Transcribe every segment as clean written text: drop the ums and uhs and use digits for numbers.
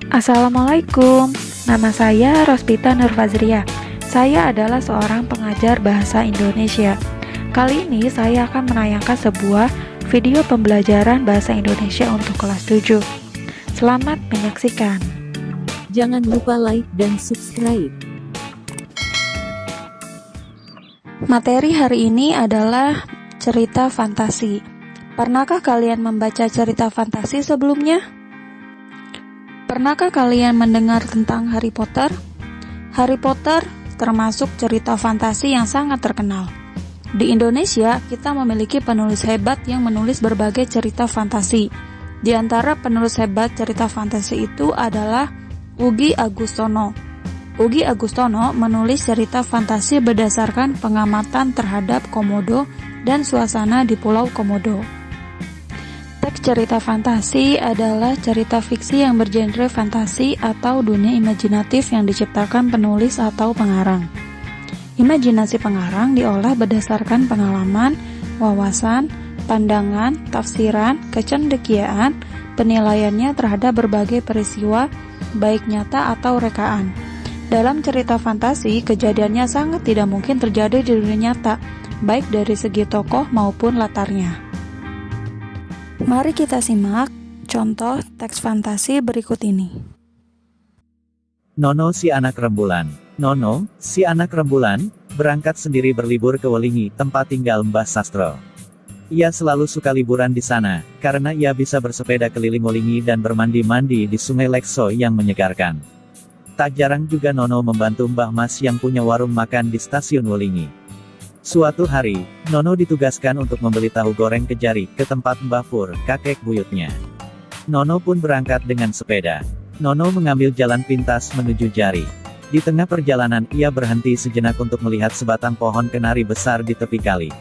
Assalamualaikum, nama saya Rospita Nurfazria. Saya adalah seorang pengajar bahasa Indonesia. Kali ini saya akan menayangkan sebuah video pembelajaran bahasa Indonesia untuk kelas 7. Selamat menyaksikan. Jangan lupa like dan subscribe. Materi hari ini adalah cerita fantasi. Pernahkah kalian membaca cerita fantasi sebelumnya? Pernahkah kalian mendengar tentang Harry Potter? Harry Potter termasuk cerita fantasi yang sangat terkenal. Di Indonesia, kita memiliki penulis hebat yang menulis berbagai cerita fantasi. Di antara penulis hebat cerita fantasi itu adalah Ugi Agustono. Ugi Agustono menulis cerita fantasi berdasarkan pengamatan terhadap Komodo dan suasana di Pulau Komodo. Teks cerita fantasi adalah cerita fiksi yang bergenre fantasi atau dunia imajinatif yang diciptakan penulis atau pengarang. Imajinasi pengarang diolah berdasarkan pengalaman, wawasan, pandangan, tafsiran, kecendekiaan, penilaiannya terhadap berbagai peristiwa, baik nyata atau rekaan. Dalam cerita fantasi, kejadiannya sangat tidak mungkin terjadi di dunia nyata, baik dari segi tokoh maupun latarnya. Mari kita simak contoh teks fantasi berikut ini. Nono si anak rembulan. Nono, si anak rembulan, berangkat sendiri berlibur ke Welingi, tempat tinggal Mbah Sastro. Ia selalu suka liburan di sana, karena ia bisa bersepeda keliling Welingi dan bermandi-mandi di Sungai Lekso yang menyegarkan. Tak jarang juga Nono membantu Mbah Mas yang punya warung makan di stasiun Welingi. Suatu hari, Nono ditugaskan untuk membeli tahu goreng kejari ke tempat Mbah Pur, kakek buyutnya. Nono pun berangkat dengan sepeda. Nono mengambil jalan pintas menuju Jari. Di tengah perjalanan ia berhenti sejenak untuk melihat sebatang pohon kenari besar di tepi kali.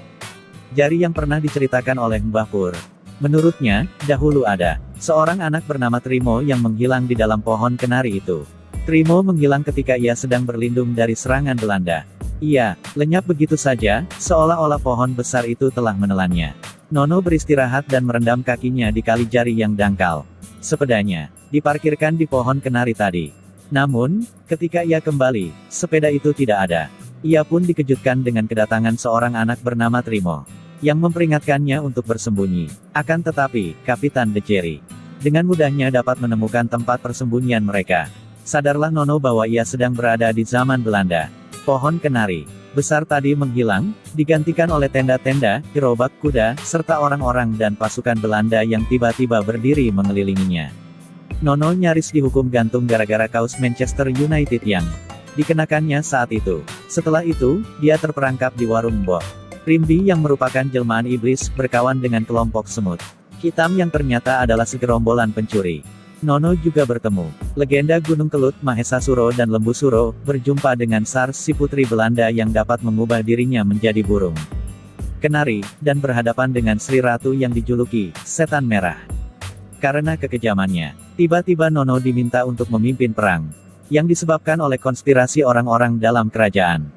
Jari yang pernah diceritakan oleh Mbah Pur. Menurutnya, dahulu ada seorang anak bernama Trimo yang menghilang di dalam pohon kenari itu. Trimo menghilang ketika ia sedang berlindung dari serangan Belanda. Ia lenyap begitu saja, seolah-olah pohon besar itu telah menelannya. Nono beristirahat dan merendam kakinya di kali Jari yang dangkal. Sepedanya diparkirkan di pohon kenari tadi. Namun, ketika ia kembali, sepeda itu tidak ada. Ia pun dikejutkan dengan kedatangan seorang anak bernama Trimo, yang memperingatkannya untuk bersembunyi. Akan tetapi, Kapitan Dejeri dengan mudahnya dapat menemukan tempat persembunyian mereka. Sadarlah Nono bahwa ia sedang berada di zaman Belanda. Pohon kenari besar tadi menghilang, digantikan oleh tenda-tenda, gerobak kuda, serta orang-orang dan pasukan Belanda yang tiba-tiba berdiri mengelilinginya. Nono nyaris dihukum gantung gara-gara kaos Manchester United yang dikenakannya saat itu. Setelah itu, dia terperangkap di warung Mbok Rimbi yang merupakan jelmaan iblis, berkawan dengan kelompok semut hitam yang ternyata adalah segerombolan pencuri. Nono juga bertemu legenda Gunung Kelut, Mahesasuro dan Lembu Suro, berjumpa dengan Sars si putri Belanda yang dapat mengubah dirinya menjadi burung kenari, dan berhadapan dengan Sri Ratu yang dijuluki Setan Merah. Karena kekejamannya, tiba-tiba Nono diminta untuk memimpin perang yang disebabkan oleh konspirasi orang-orang dalam kerajaan.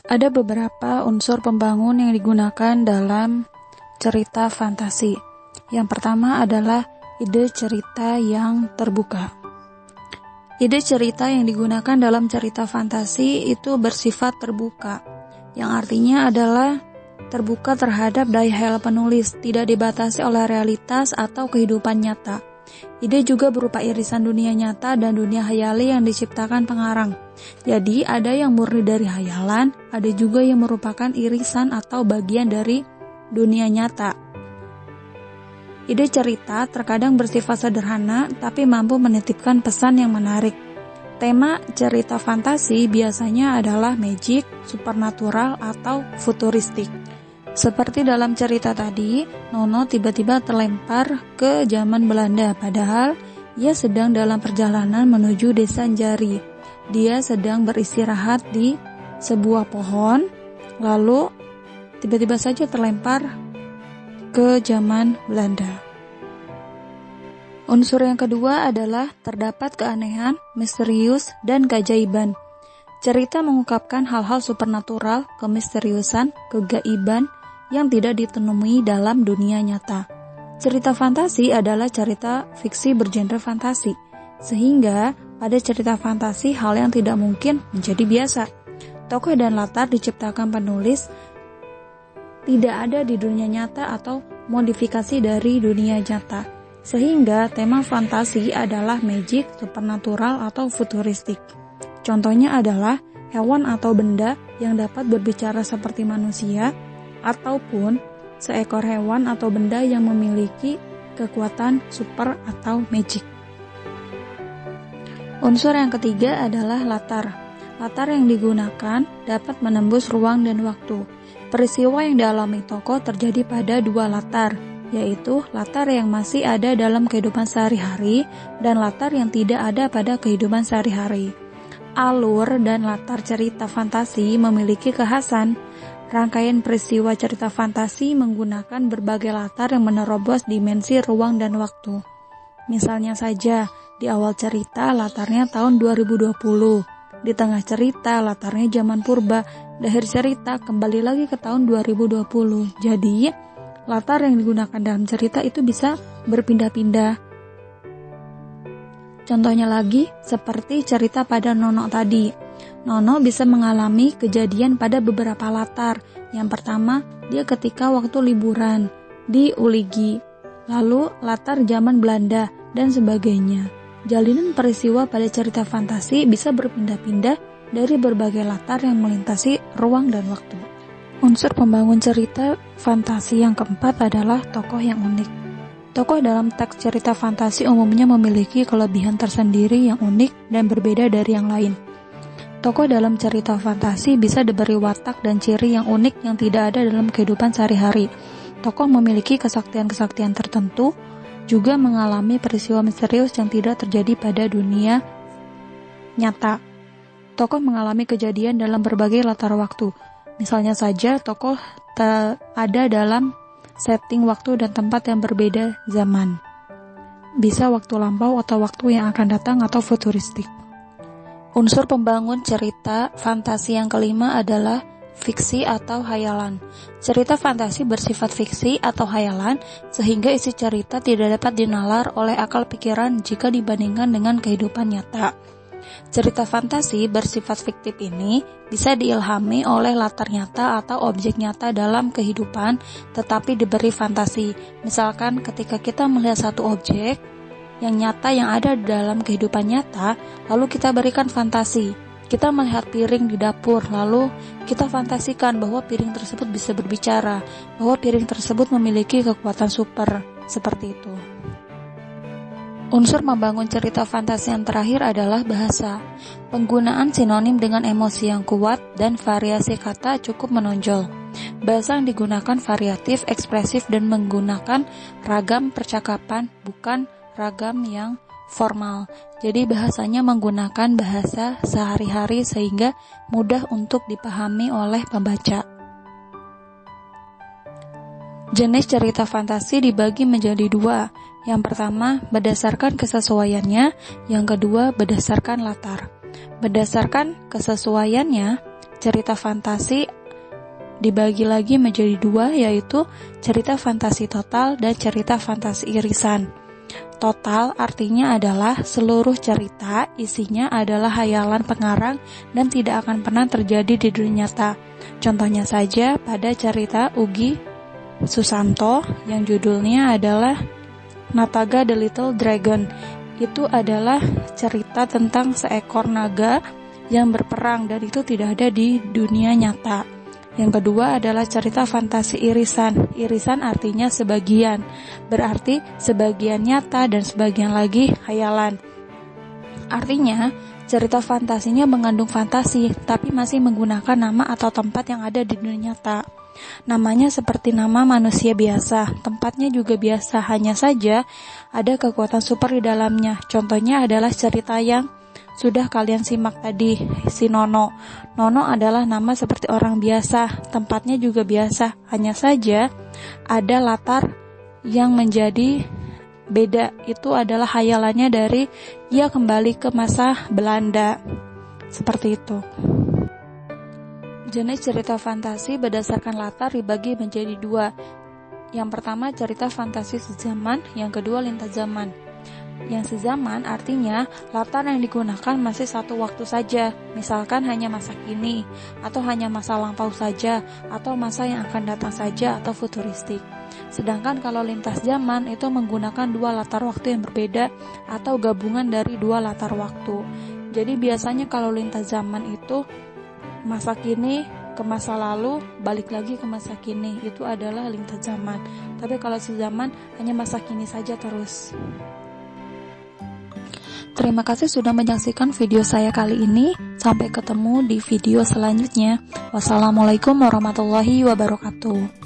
Ada beberapa unsur pembangun yang digunakan dalam cerita fantasi. Yang pertama adalah ide cerita yang terbuka. Ide cerita yang digunakan dalam cerita fantasi itu bersifat terbuka, yang artinya adalah terbuka terhadap daya khayal penulis, tidak dibatasi oleh realitas atau kehidupan nyata. Ide juga berupa irisan dunia nyata dan dunia khayali yang diciptakan pengarang. Jadi ada yang murni dari khayalan, ada juga yang merupakan irisan atau bagian dari dunia nyata. Ide cerita terkadang bersifat sederhana, tapi mampu menitipkan pesan yang menarik. Tema cerita fantasi biasanya adalah magic, supernatural, atau futuristik. Seperti dalam cerita tadi, Nono tiba-tiba terlempar ke zaman Belanda, padahal ia sedang dalam perjalanan menuju desa Jari. Dia sedang beristirahat di sebuah pohon, lalu tiba-tiba saja terlempar ke zaman Belanda. Unsur yang kedua adalah terdapat keanehan, misterius, dan keajaiban. Cerita mengungkapkan hal-hal supernatural, kemisteriusan, kegaiban yang tidak ditemui dalam dunia nyata. Cerita fantasi adalah cerita fiksi bergenre fantasi, sehingga pada cerita fantasi hal yang tidak mungkin menjadi biasa. Tokoh dan latar diciptakan penulis tidak ada di dunia nyata atau modifikasi dari dunia nyata, sehingga tema fantasi adalah magic, supernatural, atau futuristik. Contohnya adalah hewan atau benda yang dapat berbicara seperti manusia, ataupun seekor hewan atau benda yang memiliki kekuatan super atau magic. Unsur yang ketiga adalah latar. Latar yang digunakan dapat menembus ruang dan waktu. Peristiwa yang dialami tokoh terjadi pada dua latar, yaitu latar yang masih ada dalam kehidupan sehari-hari dan latar yang tidak ada pada kehidupan sehari-hari. Alur dan latar cerita fantasi memiliki kekhasan. Rangkaian peristiwa cerita fantasi menggunakan berbagai latar yang menerobos dimensi ruang dan waktu. Misalnya saja, di awal cerita latarnya tahun 2020, di tengah cerita latarnya zaman purba, di akhir cerita kembali lagi ke tahun 2020. Jadi, latar yang digunakan dalam cerita itu bisa berpindah-pindah. Contohnya lagi, seperti cerita pada Nono tadi. Nono bisa mengalami kejadian pada beberapa latar. Yang pertama, dia ketika waktu liburan di Uligi, lalu latar zaman Belanda, dan sebagainya. Jalinan peristiwa pada cerita fantasi bisa berpindah-pindah dari berbagai latar yang melintasi ruang dan waktu. Unsur pembangun cerita fantasi yang keempat adalah tokoh yang unik. Tokoh dalam teks cerita fantasi umumnya memiliki kelebihan tersendiri yang unik dan berbeda dari yang lain. Tokoh dalam cerita fantasi bisa diberi watak dan ciri yang unik yang tidak ada dalam kehidupan sehari-hari. Tokoh memiliki kesaktian-kesaktian tertentu, juga mengalami peristiwa misterius yang tidak terjadi pada dunia nyata. Tokoh mengalami kejadian dalam berbagai latar waktu. Misalnya saja, tokoh ada dalam setting waktu dan tempat yang berbeda zaman. Bisa waktu lampau atau waktu yang akan datang atau futuristik. Unsur pembangun cerita fantasi yang kelima adalah fiksi atau hayalan. Cerita fantasi bersifat fiksi atau hayalan sehingga isi cerita tidak dapat dinalar oleh akal pikiran jika dibandingkan dengan kehidupan nyata. Cerita fantasi bersifat fiktif ini bisa diilhami oleh latar nyata atau objek nyata dalam kehidupan tetapi diberi fantasi. Misalkan ketika kita melihat satu objek yang nyata yang ada dalam kehidupan nyata, lalu kita berikan fantasi. Kita melihat piring di dapur, lalu kita fantasikan bahwa piring tersebut bisa berbicara, bahwa piring tersebut memiliki kekuatan super, seperti itu. Unsur membangun cerita fantasi yang terakhir adalah bahasa. Penggunaan sinonim dengan emosi yang kuat dan variasi kata cukup menonjol. Bahasa yang digunakan variatif, ekspresif, dan menggunakan ragam percakapan, bukan ragam yang formal. Jadi bahasanya menggunakan bahasa sehari-hari sehingga mudah untuk dipahami oleh pembaca. Jenis cerita fantasi dibagi menjadi dua. Yang pertama, berdasarkan kesesuaiannya. Yang kedua, berdasarkan latar. Berdasarkan kesesuaiannya, cerita fantasi dibagi lagi menjadi dua, yaitu cerita fantasi total dan cerita fantasi irisan. Total artinya adalah seluruh cerita isinya adalah hayalan pengarang dan tidak akan pernah terjadi di dunia nyata. Contohnya saja pada cerita Ugi Susanto yang judulnya adalah Nataga the Little Dragon. Itu adalah cerita tentang seekor naga yang berperang dan itu tidak ada di dunia nyata. Yang kedua adalah cerita fantasi irisan. Irisan artinya sebagian, berarti sebagian nyata dan sebagian lagi hayalan. Artinya, cerita fantasinya mengandung fantasi, tapi masih menggunakan nama atau tempat yang ada di dunia nyata. Namanya seperti nama manusia biasa, tempatnya juga biasa, hanya saja ada kekuatan super di dalamnya. Contohnya adalah cerita yang sudah kalian simak tadi, si Nono. Nono adalah nama seperti orang biasa, tempatnya juga biasa, hanya saja ada latar yang menjadi beda. Itu adalah hayalannya dari ia kembali ke masa Belanda. Seperti itu. Jenis cerita fantasi berdasarkan latar dibagi menjadi dua. Yang pertama cerita fantasi sezaman, yang kedua lintas zaman. Yang sezaman artinya latar yang digunakan masih satu waktu saja, misalkan hanya masa kini, atau hanya masa lampau saja, atau masa yang akan datang saja, atau futuristik. Sedangkan kalau lintas zaman itu menggunakan dua latar waktu yang berbeda atau gabungan dari dua latar waktu. Jadi biasanya kalau lintas zaman itu masa kini ke masa lalu, balik lagi ke masa kini, itu adalah lintas zaman. Tapi kalau sezaman hanya masa kini saja terus. Terima kasih sudah menyaksikan video saya kali ini. Sampai ketemu di video selanjutnya. Wassalamualaikum warahmatullahi wabarakatuh.